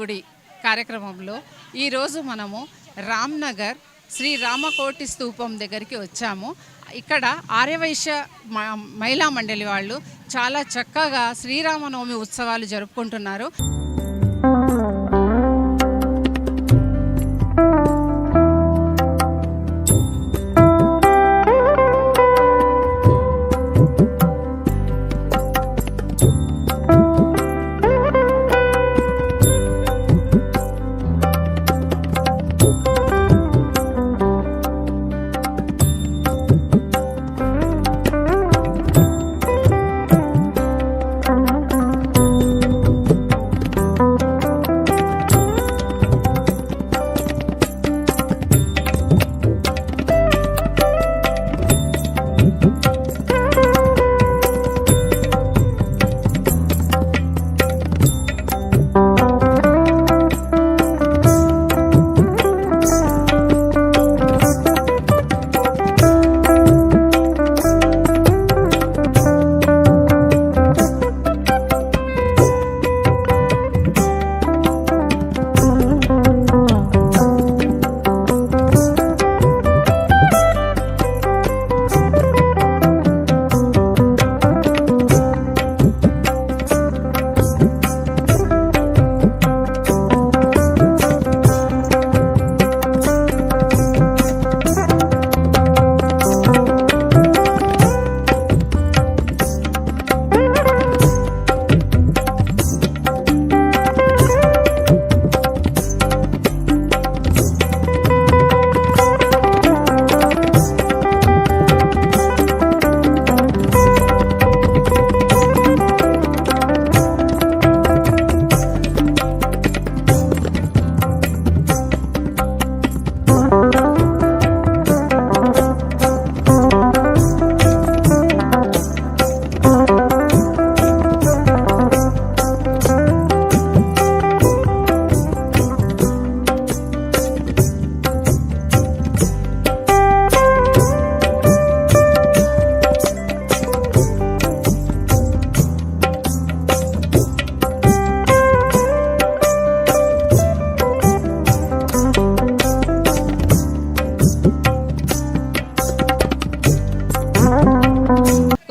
గుడి కార్యక్రమంలో ఈరోజు మనము రామ్నగర్ శ్రీ రామకోటి స్తూపం దగ్గరికి వచ్చాము. ఇక్కడ ఆర్యవైశ్య మహిళా మండలి వాళ్ళు చాలా చక్కగా శ్రీరామనవమి ఉత్సవాలు జరుపుకుంటున్నారు.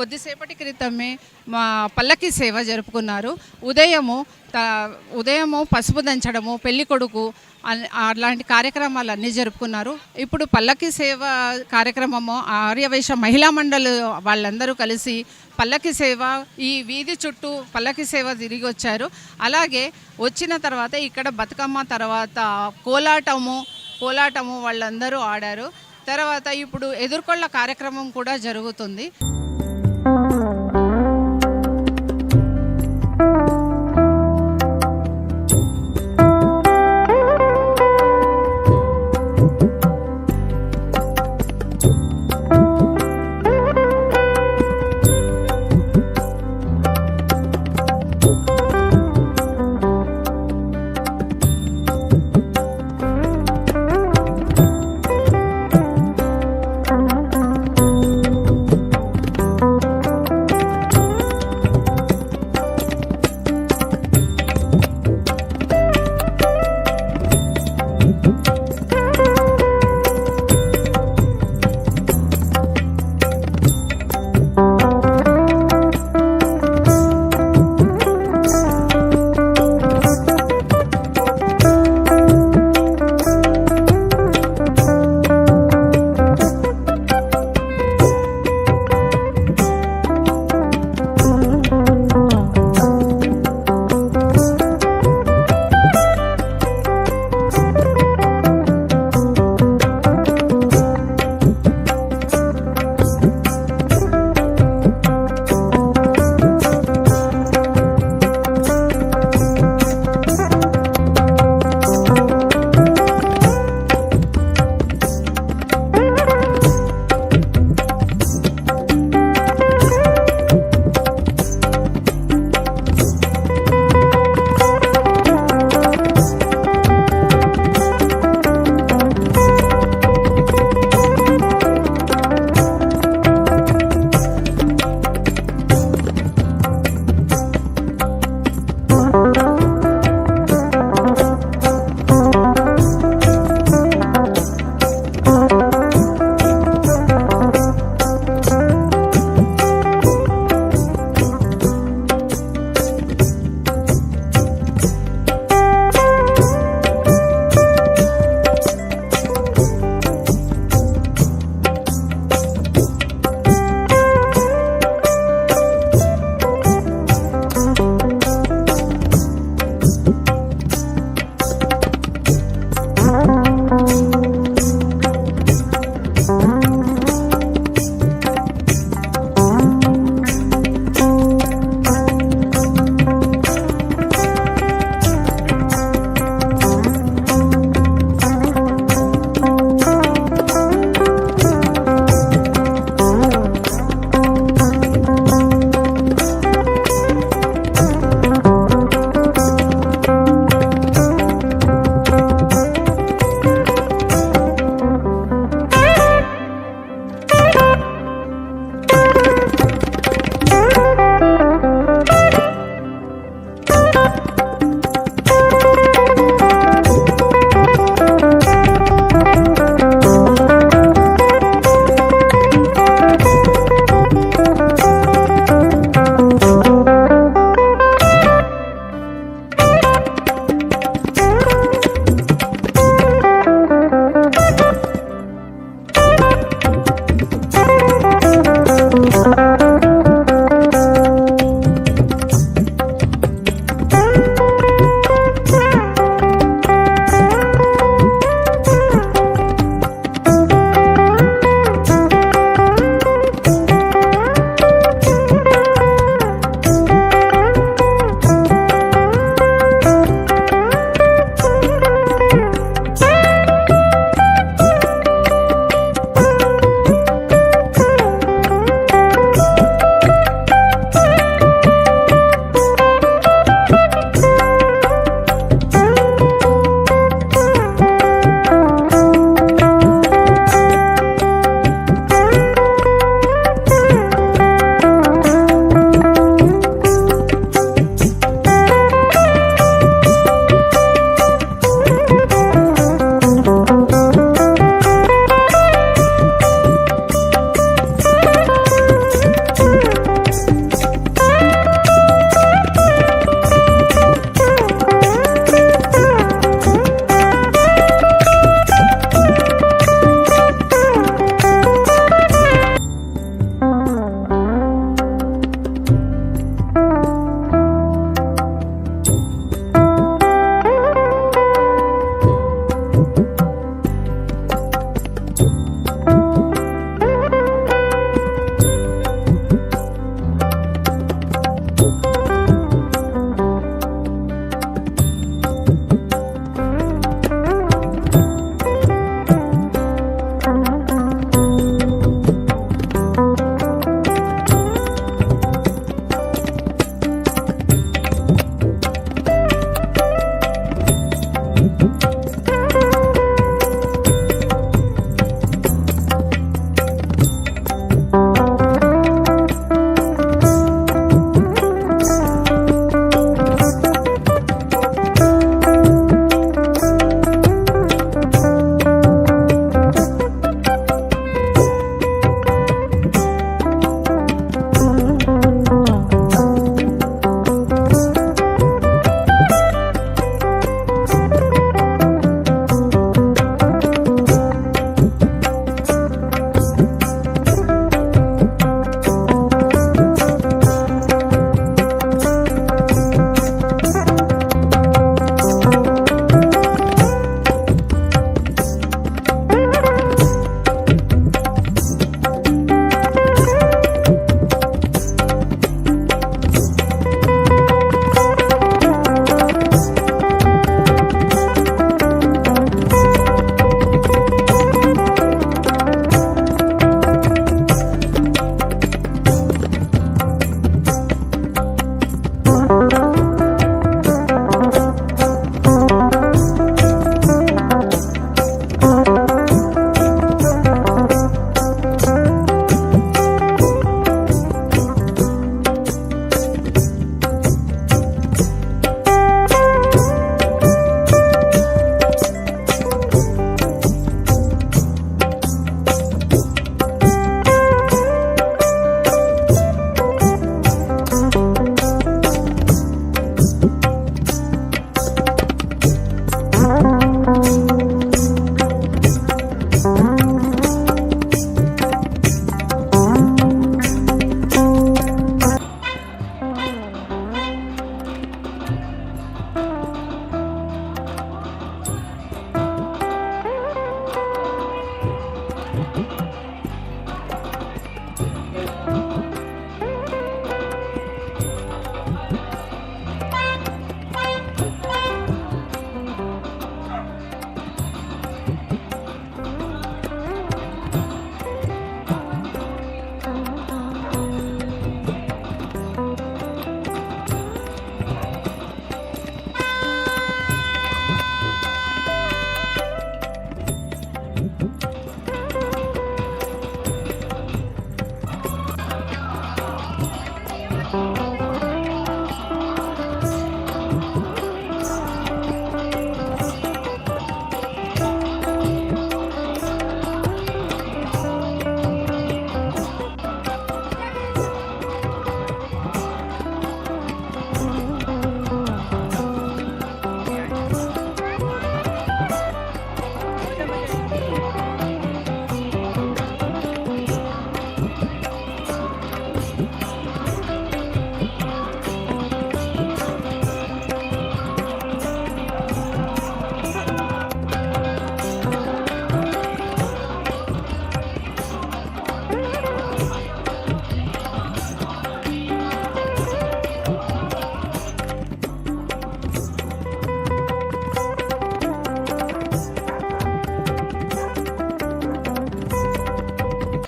కొద్దిసేపటి క్రితమే మా పల్లకి సేవ జరుపుకున్నారు. ఉదయము పసుపు దంచడము, పెళ్లి కొడుకు అలాంటి కార్యక్రమాలు అన్నీ జరుపుకున్నారు. ఇప్పుడు పల్లకి సేవ కార్యక్రమము ఆర్యవైశ్య మహిళా మండలి వాళ్ళందరూ కలిసి పల్లకి సేవ ఈ వీధి చుట్టూ పల్లకి సేవ తిరిగి వచ్చారు. అలాగే వచ్చిన తర్వాత ఇక్కడ బతుకమ్మ తర్వాత కోలాటము వాళ్ళందరూ ఆడారు. తర్వాత ఇప్పుడు ఎదుర్కొళ్ళ కార్యక్రమం కూడా జరుగుతుంది.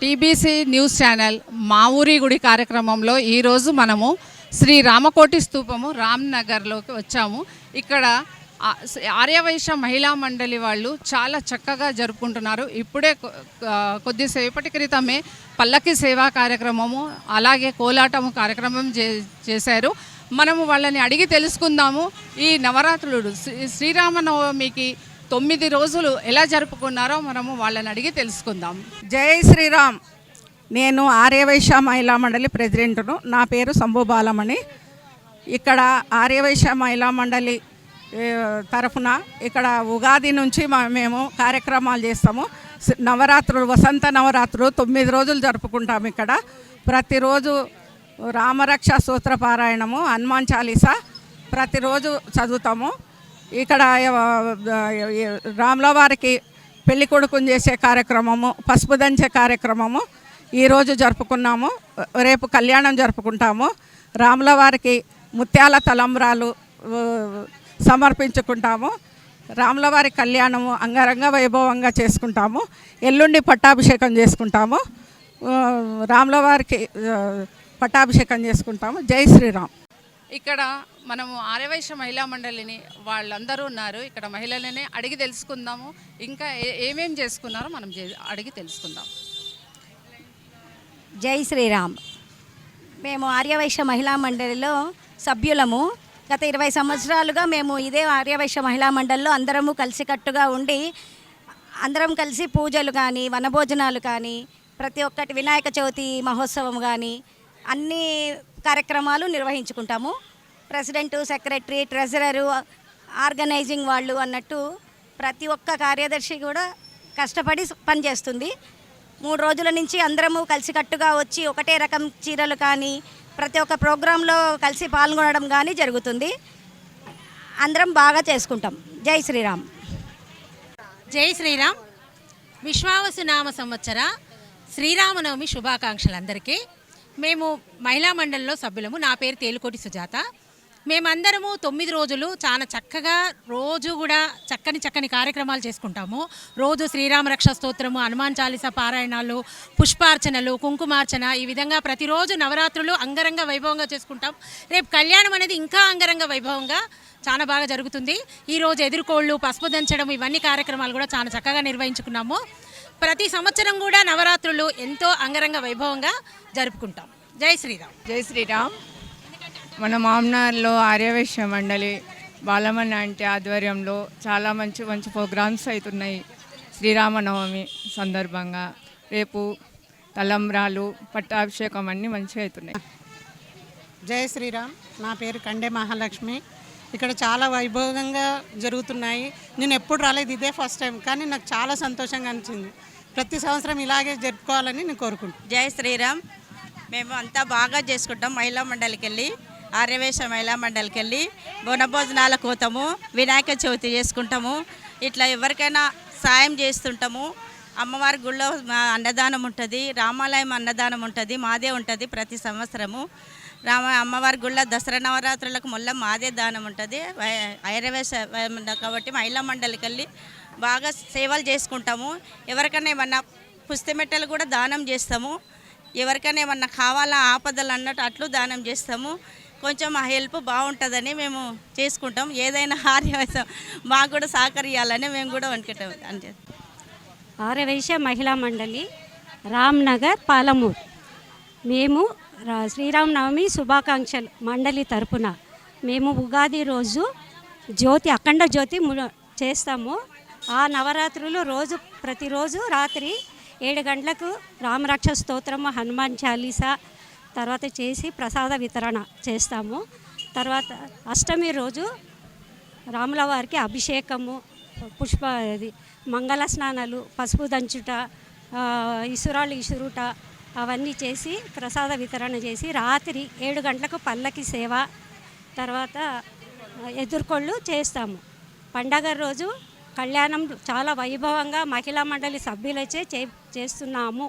టీబీసీ న్యూస్ ఛానల్ మా ఊరి గుడి కార్యక్రమంలో ఈరోజు మనము శ్రీ రామకోటి స్తూపము రామ్నగర్లోకి వచ్చాము. ఇక్కడ ఆర్యవైశ్య మహిళా మండలి వాళ్ళు చాలా చక్కగా జరుపుకుంటున్నారు. ఇప్పుడే కొద్దిసేపటి క్రితమే పల్లకి సేవా కార్యక్రమము అలాగే కోలాటము కార్యక్రమం చేశారు. మనము వాళ్ళని అడిగి తెలుసుకుందాము. ఈ నవరాత్రులు శ్రీరామనవమికి 9 రోజులు ఎలా జరుపుకున్నారో మనము వాళ్ళని అడిగి తెలుసుకుందాం. జై శ్రీరామ్. నేను ఆర్యవైశ్య మహిళా మండలి ప్రెసిడెంట్ను. నా పేరు సంభు బాలమణి. ఇక్కడ ఆర్యవైశ్య మహిళా మండలి తరఫున ఇక్కడ ఉగాది నుంచి మేము కార్యక్రమాలు చేస్తాము. నవరాత్రులు, వసంత నవరాత్రులు 9 రోజులు జరుపుకుంటాము. ఇక్కడ ప్రతిరోజు రామరక్ష స్తోత్ర పారాయణము, హనుమాన్ చాలీసా ప్రతిరోజు చదువుతాము. ఇక్కడ రాముల వారికి పెళ్లి కొడుకుని చేసే కార్యక్రమము, పసుపు దంచే కార్యక్రమము ఈరోజు జరుపుకున్నాము. రేపు కళ్యాణం జరుపుకుంటాము. రాముల వారికి ముత్యాల తలంబ్రాలు సమర్పించుకుంటాము. రాముల వారి కళ్యాణము అంగరంగ వైభవంగా చేసుకుంటాము. ఎల్లుండి పట్టాభిషేకం చేసుకుంటాము. రాముల వారికి పట్టాభిషేకం చేసుకుంటాము. జై శ్రీరామ్. ఇక్కడ మనము ఆర్యవైశ్య మహిళా మండలిని వాళ్ళందరూ ఉన్నారు. ఇక్కడ మహిళలనే అడిగి తెలుసుకుందాము. ఇంకా ఏమేం చేసుకున్నారో మనం అడిగి తెలుసుకుందాం. జై శ్రీరామ్. మేము ఆర్యవైశ్య మహిళా మండలిలో సభ్యులము. గత 20 సంవత్సరాలుగా మేము ఇదే ఆర్యవైశ్య మహిళా మండలిలో అందరము కలిసికట్టుగా ఉండి అందరం కలిసి పూజలు కానీ, వనభోజనాలు కానీ, ప్రతి ఒక్కటి వినాయక చవితి మహోత్సవం కానీ అన్ని కార్యక్రమాలు నిర్వహించుకుంటాము. ప్రెసిడెంటు, సెక్రటరీ, ట్రెజరరు, ఆర్గనైజింగ్ వాళ్ళు అన్నట్టు ప్రతి ఒక్క కార్యదర్శి కూడా కష్టపడి పనిచేస్తుంది. 3 రోజుల నుంచి అందరము కలిసికట్టుగా వచ్చి ఒకటే రకం చీరలు కానీ ప్రతి ఒక్క ప్రోగ్రాంలో కలిసి పాల్గొనడం కానీ జరుగుతుంది. అందరం బాగా చేసుకుంటాం. జై శ్రీరామ్. జై శ్రీరామ్. విశ్వావసు నామ సంవత్సర శ్రీరామనవమి శుభాకాంక్షలు అందరికీ. మేము మహిళా మండలిలో సభ్యులము. నా పేరు తేలుకోటి సుజాత. మేమందరము 9 రోజులు చాలా చక్కగా రోజు కూడా చక్కని కార్యక్రమాలు చేసుకుంటాము. రోజు శ్రీరామ రక్ష స్తోత్రము, హనుమాన్ చాలీసా పారాయణాలు, పుష్పార్చనలు, కుంకుమార్చన, ఈ విధంగా ప్రతిరోజు నవరాత్రులు అంగరంగ వైభవంగా చేసుకుంటాం. రేపు కళ్యాణం అనేది ఇంకా అంగరంగ వైభవంగా చాలా బాగా జరుగుతుంది. ఈరోజు ఎదుర్కోళ్ళు, పసుపు దంచడం, ఇవన్నీ కార్యక్రమాలు కూడా చాలా చక్కగా నిర్వహించుకున్నాము. ప్రతి సంవత్సరం కూడా నవరాత్రులు ఎంతో అంగరంగ వైభవంగా జరుపుకుంటాం. జై శ్రీరామ్. జై శ్రీరామ్. మన మామ్నార్లో ఆర్యవైశ్య మండలి బాలమన్న అంటే ఆధ్వర్యంలో చాలా మంచి ప్రోగ్రామ్స్ అవుతున్నాయి. శ్రీరామనవమి సందర్భంగా రేపు తలంబ్రాలు, పట్టాభిషేకం అన్నీ మంచిగా అవుతున్నాయి. జై శ్రీరామ్. నా పేరు కండే మహాలక్ష్మి. ఇక్కడ చాలా వైభవంగా జరుగుతున్నాయి. నేను ఎప్పుడు రాలేదు, ఇదే ఫస్ట్ టైం. కానీ నాకు చాలా సంతోషంగా అనిపించింది. ప్రతి సంవత్సరం ఇలాగే జరుపుకోవాలని నేను కోరుకుంటున్నాను. జై శ్రీరామ్. మేము అంతా బాగా చేసుకుంటాం. మహిళా మండలికి వెళ్ళి, ఆర్యవైశ్య మహిళా మండలికి వెళ్ళి వనభోజనాలకు పోతాము, వినాయక చవితి చేసుకుంటాము. ఇట్లా ఎవరికైనా సాయం చేస్తుంటాము. అమ్మవారి గుళ్ళో అన్నదానం ఉంటుంది, రామాలయం అన్నదానం ఉంటుంది, మాదే ఉంటుంది ప్రతి సంవత్సరము. అమ్మవారి గుళ్ళ దసరా నవరాత్రులకు మొల్ల మాదే దానం ఉంటుంది. ఆర్యవైశ్య కాబట్టి మహిళా మండలికి వెళ్ళి బాగా సేవలు చేసుకుంటాము. ఎవరికైనా ఏమన్నా పుస్తమెట్టలు కూడా దానం చేస్తాము. ఎవరికైనా ఏమన్నా కావాలా ఆపదలు అన్నట్టు అట్లు దానం చేస్తాము. కొంచెం ఆ హెల్ప్ బాగుంటుందని మేము చేసుకుంటాం. ఏదైనా ఆర్యవైశ్యం మాకు కూడా సహకరియాలని మేము కూడా అనుకుంటాం. అంటే ఆర్యవైశ్య మహిళా మండలి రామ్నగర్ పాలమూరు. మేము శ్రీరామనవమి శుభాకాంక్షలు మండలి తరపున మేము ఉగాది రోజు అఖండ జ్యోతి చేస్తాము. ఆ నవరాత్రులు ప్రతిరోజు రాత్రి 7 గంటలకు రామరక్ష స్తోత్రము, హనుమాన్ చాలీసా తర్వాత చేసి ప్రసాద వితరణ చేస్తాము. తర్వాత అష్టమి రోజు రాముల వారికి అభిషేకము, మంగళ స్నానాలు, పసుపు దంచుట, ఇసురుట అవన్నీ చేసి ప్రసాద వితరణ చేసి రాత్రి 7 గంటలకు పల్లకి సేవ, తర్వాత ఎదుర్కొళ్ళు చేస్తాము. పండగ రోజు కళ్యాణం చాలా వైభవంగా మహిళా మండలి సభ్యులచే చేపిస్తాము.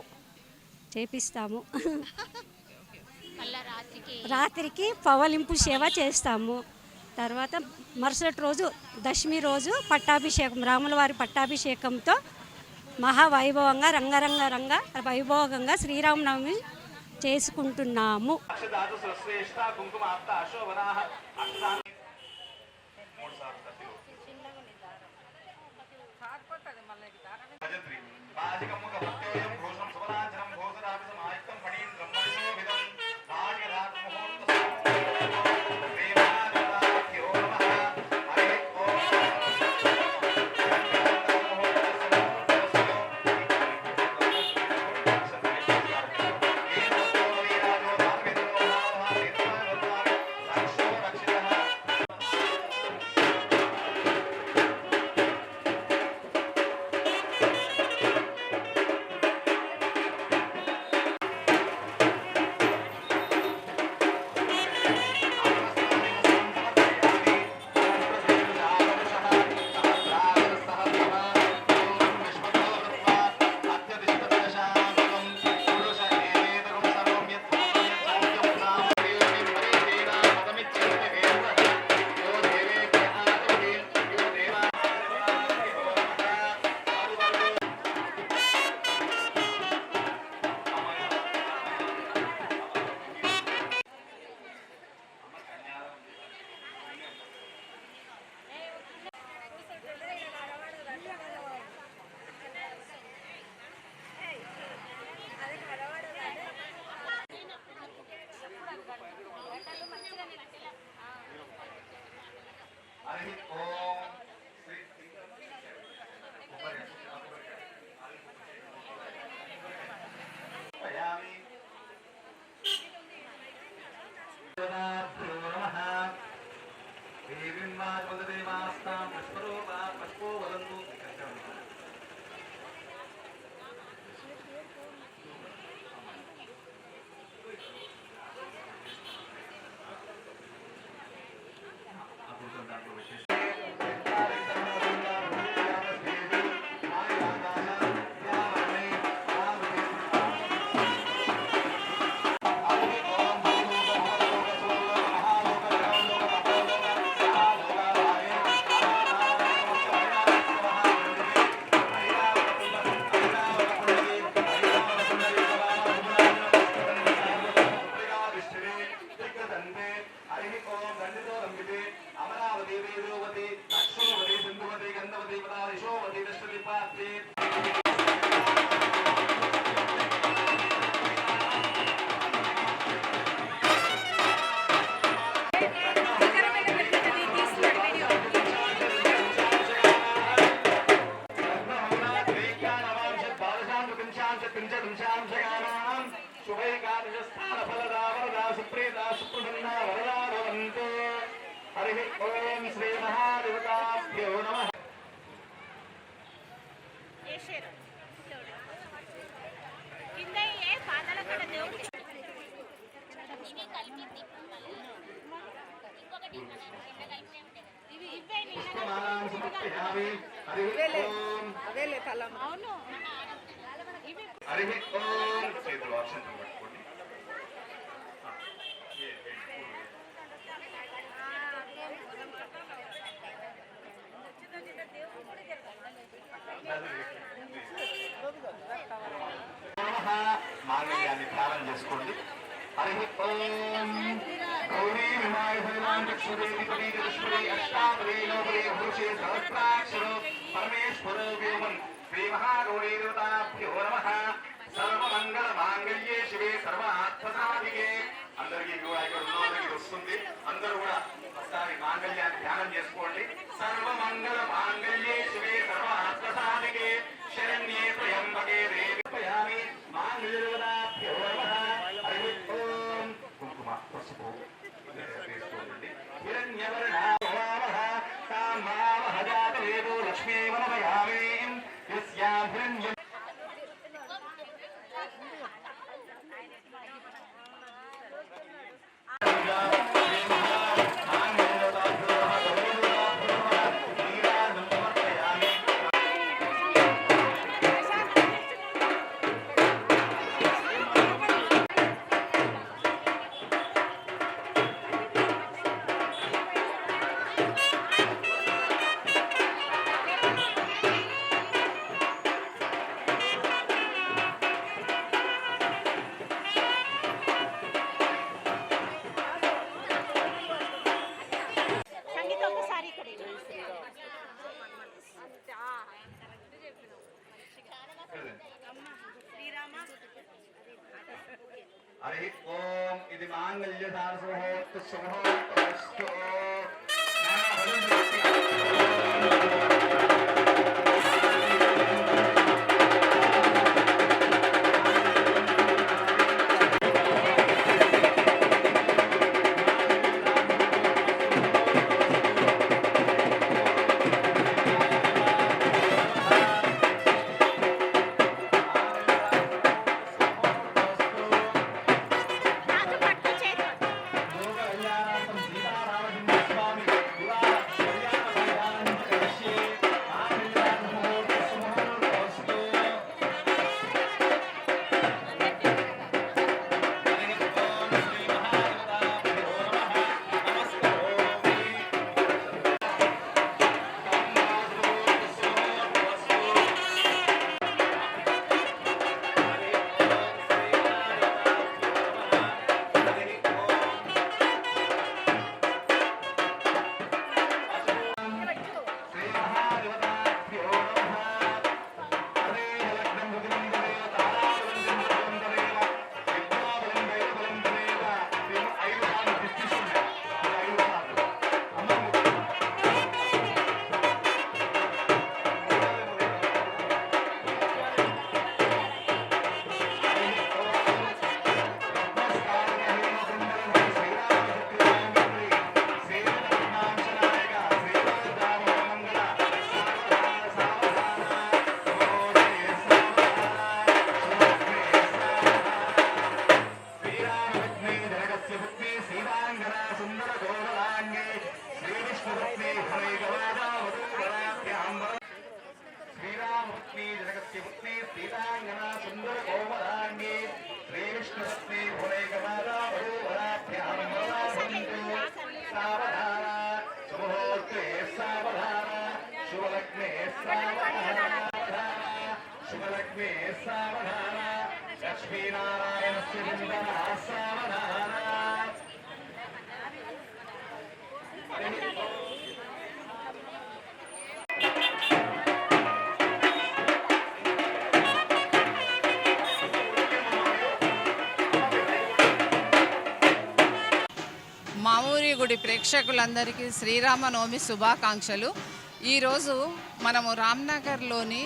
రాత్రికి పవలింపు సేవ చేస్తాము. తర్వాత మరుసటి రోజు దశమి రోజు పట్టాభిషేకం, రాముల వారి పట్టాభిషేకంతో మహావైభవంగా రంగ వైభవంగా శ్రీరామనవమి చేసుకుంటున్నాము. మాంగళ్యాన్ని ధ్యానం చేసుకోండి. హరి ఓం గౌరీ విమాయ హరిమాంగేశ్వరీ అష్టాపదే నవదే భూషే సహస్రాక్షరో పరమేశ్వరో వ్యోమన్ శ్రీ మహాగౌరీ దేవతాభ్యో నమః. సర్వమంగళ మాంగళ్యే శివే సర్వార్థసాధికే. అందరికీ కూడా ఇక్కడ ఉన్నోళ్ళకి వస్తుంది. అందరూ కూడా ఒకసారి మాంగళ్యాన్ని ధ్యానం చేసుకోండి. సర్వమంగళ మాంగళ్యే శివే సర్వార్థసాధికే శరణ్యే త్రయంబకే దేవి మాంగళ్యదేవతాభ్యో నమః. హరి ఓం కుంకుమ పసుపు వేసుకోండి. హిరణ్యవర్ణామః కామామః జాతవేదో లక్ష్మీవనమయామి యస్యాం హిరణ్య हरि ओम इति मांगल्यधारसोहोत्तु शुभोत्तमस्तु మా ఊరి గుడి ప్రేక్షకులందరికీ శ్రీరామనవమి శుభాకాంక్షలు. ఈరోజు మనము రామ్నగర్లోని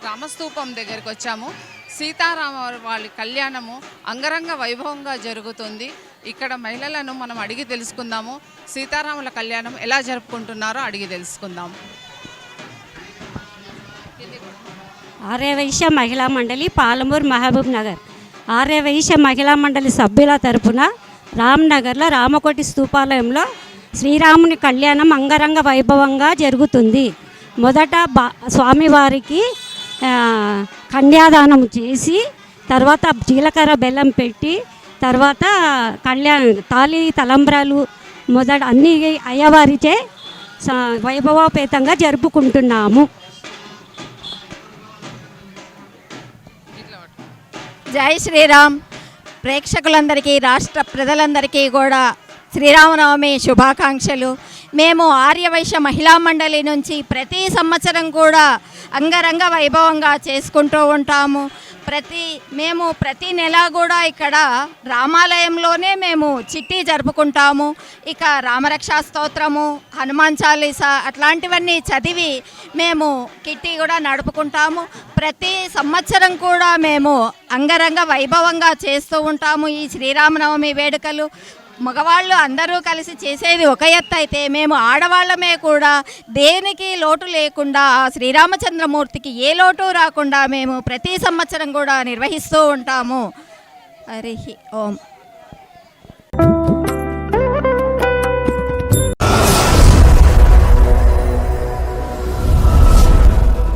రామస్తూపం దగ్గరికి వచ్చాము. సీతారామ వాళ్ళ కళ్యాణము అంగరంగ వైభవంగా జరుగుతుంది. ఇక్కడ మహిళలను మనం అడిగి తెలుసుకుందాము. సీతారాముల కళ్యాణం ఎలా జరుపుకుంటున్నారో అడిగి తెలుసుకుందాము. ఆర్యవైశ్య మహిళా మండలి పాలమూరు మహబూబ్ నగర్. ఆర్యవైశ్య మహిళా మండలి సభ్యుల తరపున రామ్నగర్లో రామకోటి స్తూపాలయంలో శ్రీరాముని కళ్యాణం అంగరంగ వైభవంగా జరుగుతుంది. మొదట స్వామివారికి కన్యాదానం చేసి తర్వాత జీలకర్ర బెల్లం పెట్టి తర్వాత తాళి తలంబ్రాలు మొదట అన్ని అయ్యవారిచే వైభవోపేతంగా జరుపుకుంటున్నాము. జై శ్రీరామ్. ప్రేక్షకులందరికీ రాష్ట్ర ప్రజలందరికీ కూడా శ్రీరామనవమి శుభాకాంక్షలు. మేము ఆర్యవైశ్య మహిళా మండలి నుంచి ప్రతి సంవత్సరం కూడా అంగరంగ వైభవంగా చేసుకుంటూ ఉంటాము. ప్రతి నెల కూడా ఇక్కడ రామాలయంలోనే మేము చిట్టి జరుపుకుంటాము. ఇక రామరక్షా స్తోత్రము, హనుమాన్ చాలీసా అట్లాంటివన్నీ చదివి మేము కిట్టి కూడా నడుపుకుంటాము. ప్రతి సంవత్సరం కూడా మేము అంగరంగ వైభవంగా చేస్తూ ఉంటాము ఈ శ్రీరామనవమి వేడుకలు. మగవాళ్ళు అందరూ కలిసి చేసేది ఒక ఎత్తు అయితే మేము ఆడవాళ్ళమే కూడా దేనికి లోటు లేకుండా శ్రీరామచంద్రమూర్తికి ఏ లోటు రాకుండా మేము ప్రతి సంవత్సరం కూడా నిర్వహిస్తూ ఉంటాము. హరి ఓం.